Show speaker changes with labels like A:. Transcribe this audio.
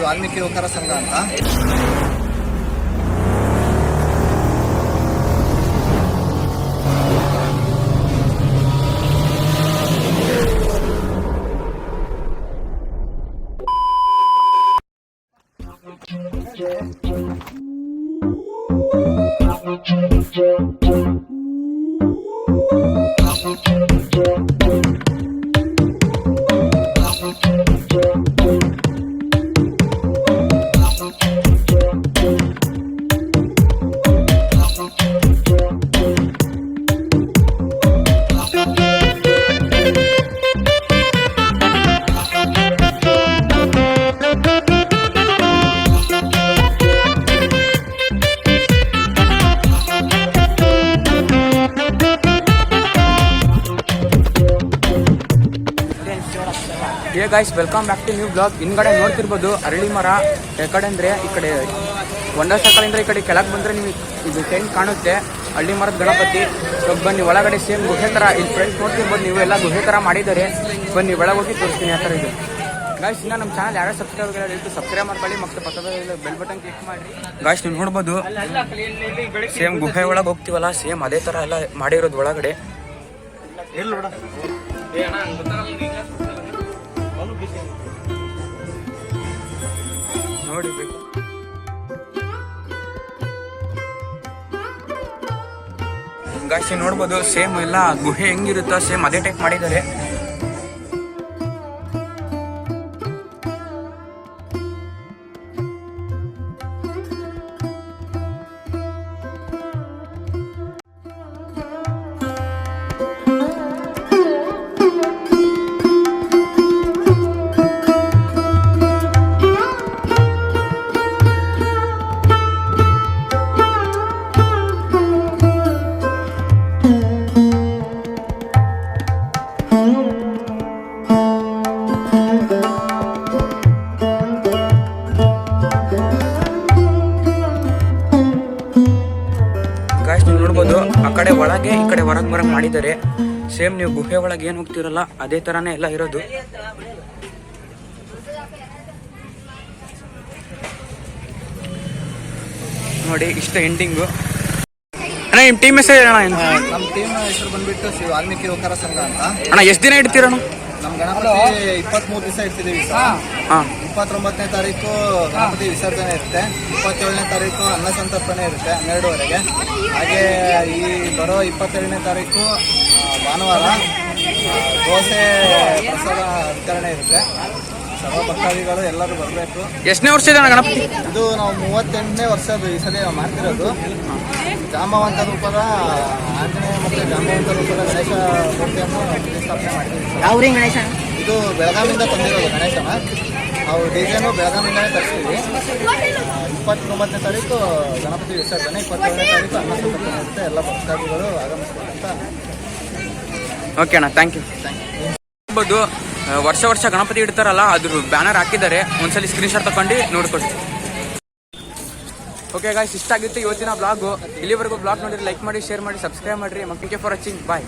A: ವಾಲ್ಮೀಕಿ ಯುವಕರ ಸಂಘ ಅಂತ.
B: Hey guys, welcome back to new blog. ಹಿಂದ್ಗಡೆ ನೋಡ್ತಿರ್ಬೋದು ಅರಳಿ ಮರ. ಯಾಕಡೆ ಅಂದರೆ ಈ ಕಡೆ ಒಂದ ಸರ್ಕಲಿಂದ ಈ ಕಡೆ ಕೆಳಗೆ ಬಂದರೆ ನಿಮಗೆ ಇದು ಟೆಂಟ್ ಕಾಣುತ್ತೆ. ಹಳ್ಳಿ ಮರದ ಗಣಪತಿ. ಸೊ ಬನ್ನಿ ಒಳಗಡೆ ಸೇಮ್ ಗುಹೆ ಥರ ಇಲ್ಲಿ ಫ್ರೆಂಡ್ಸ್ ನೋಡ್ತಿರ್ಬೋದು ನೀವು, ಎಲ್ಲ ಗುಹೆ ಥರ ಮಾಡಿದ್ದಾರೆ. ಬನ್ನಿ ಒಳಗೆ ಹೋಗಿ ತೋರಿಸ್ತೀನಿ ಆ ಥರ ಇದೆ. ಗಾಯ್ಸ್, ಇನ್ನು ನಮ್ಮ ಚಾನಲ್ ಯಾರು ಸಬ್ಸ್ಕ್ರೈಬ್ ಮಾಡ್ಕೊಳ್ಳಿ ಮತ್ತು ಪಕ್ಕದಲ್ಲಿ ಬೆಲ್ ಬಟನ್ ಕ್ಲಿಕ್ ಮಾಡಿ. ಗಾಯ್ಸ್, ನೀವು ನೋಡ್ಬೋದು ಸೇಮ್ ಗುಹೆ ಒಳಗೆ ಹೋಗ್ತೀವಲ್ಲ, ಸೇಮ್ ಅದೇ ಥರ ಎಲ್ಲ ಮಾಡಿರೋದು ಒಳಗಡೆ. ನೋಡಿಬೇಕು. ಗಾಯ್ಸ್, ನೋಡ್ಬೋದು ಸೇಮ್ ಎಲ್ಲ ಗುಹೆ ಹೆಂಗಿರುತ್ತೋ ಸೇಮ್ ಅದೇ ಟೈಪ್ ಮಾಡಿದ್ದಾರೆ. ನೋಡ್ಬೋದು ಆ ಕಡೆ ಒಳಗೆ ಈ ಕಡೆ ಹೊರಗೆ ಬರಕ್ ಮಾಡಿದ್ದಾರೆ. ಸೇಮ್ ನೀವು ಗುಹೆ ಒಳಗೆ ಏನ್ ಹೋಗ್ತಿರಲ್ಲ ಅದೇ ತರಾನೇ ಎಲ್ಲ ಇರೋದು. ನೋಡಿ ಇಷ್ಟ ಎಂಡಿಂಗು. ಅಣ್ಣ ನಿಮ್ಮ ಟೀಮ್ ಹೆಸರು ಅಣ್ಣ?
A: ನಮ್ಮ ಟೀಮ್ ಹೆಸರು ಬಂದ್ಬಿಟ್ಟು ಶ್ರೀ ವಾಲ್ಮೀಕಿ ಯುವಕರ ಸಂಘ ಅಂತ.
B: ಅಣ್ಣ ಎಷ್ಟು ದಿನ ಇಡ್ತೀರಣ್ಣ?
A: ನಮ್ಮ ಗಣಪತಿ 23 ದಿವಸ ಇಡ್ತಿದ್ದೀವಿ ಸರ್. 29ನೇ ತಾರೀಕು ಗಣಪತಿ ವಿಸರ್ಜನೆ ಇರುತ್ತೆ. 27ನೇ ತಾರೀಕು ಅನ್ನ ಸಂತರ್ಪಣೆ ಇರುತ್ತೆ 12ವರೆಗೆ. ಹಾಗೆ ಈ ಬರೋ 27ನೇ ತಾರೀಕು ಭಾನುವಾರ ದೋಸೆ ಪ್ರಸಾದ ವಿತರಣೆ ಇರುತ್ತೆ. ಸರ್ವ ಭಕ್ತಾದಿಗಳು ಎಲ್ಲರೂ ಬರಬೇಕು.
B: ಎಷ್ಟನೇ ವರ್ಷ ಇದೆ ಗಣಪತಿ?
A: ಇದು ನಾವು 38ನೇ ವರ್ಷದ ಈ ಸಲ ಮಾಡ್ತಿರೋದು. ಜಾಂಬವಂತ ರೂಪದ ಆಂಜನೇಯ ಮತ್ತು ಜಾಂಬವಂತ ರೂಪದ ಗಣೇಶ ಮೂರ್ತಿಯನ್ನು ಪ್ರತಿಷ್ಠಾಪನೆ ಮಾಡಿದ್ದೀವಿ.
B: ಯಾವ ಗಣೇಶ?
A: ಇದು ಬೆಳಗಾವಿಯಿಂದ ತಂದಿರೋದು ಗಣೇಶನ. ನಾವು ಡಿಸೈನು ಬೆಳಗಾವಿಂದಲೇ ತರಿಸ್ತೀವಿ. 29ನೇ ತಾರೀಕು ಗಣಪತಿ ವಿಸರ್ಜನೆ, 27ನೇ ತಾರೀಕು ಅನ್ನ ಸಂತರ್ಪಣೆ ಇರುತ್ತೆ. ಎಲ್ಲ ಭಕ್ತಾದಿಗಳು ಆಗಮಿಸ್ಬೇಕಂತ.
B: ಓಕೆ ಅಣ್ಣ, ಥ್ಯಾಂಕ್ ಯು. ನೋಡ್ಬೋದು ವರ್ಷ ವರ್ಷ ಗಣಪತಿ ಇಡ್ತಾರಲ್ಲ, ಅದ್ರ ಬ್ಯಾನರ್ ಹಾಕಿದ್ದಾರೆ. ಒಂದ್ಸಲಿ ಸ್ಕ್ರೀನ್ಶಾಟ್ ತಗೊಂಡು ನೋಡ್ಕೊಳ್ಳಿ. ಓಕೆ ಗಾಯ್ಸ್, ಇಷ್ಟ ಆಗಿತ್ತು ಇವತ್ತಿನ ಬ್ಲಾಗು. ಇಲ್ಲಿವರೆಗೂ ಬ್ಲಾಗ್ ನೋಡಿದ್ರೆ ಲೈಕ್ ಮಾಡಿ, ಶೇರ್ ಮಾಡಿ, ಸಬ್ಸ್ಕ್ರೈಬ್ ಮಾಡಿರಿ. Thank you for watching. Bye.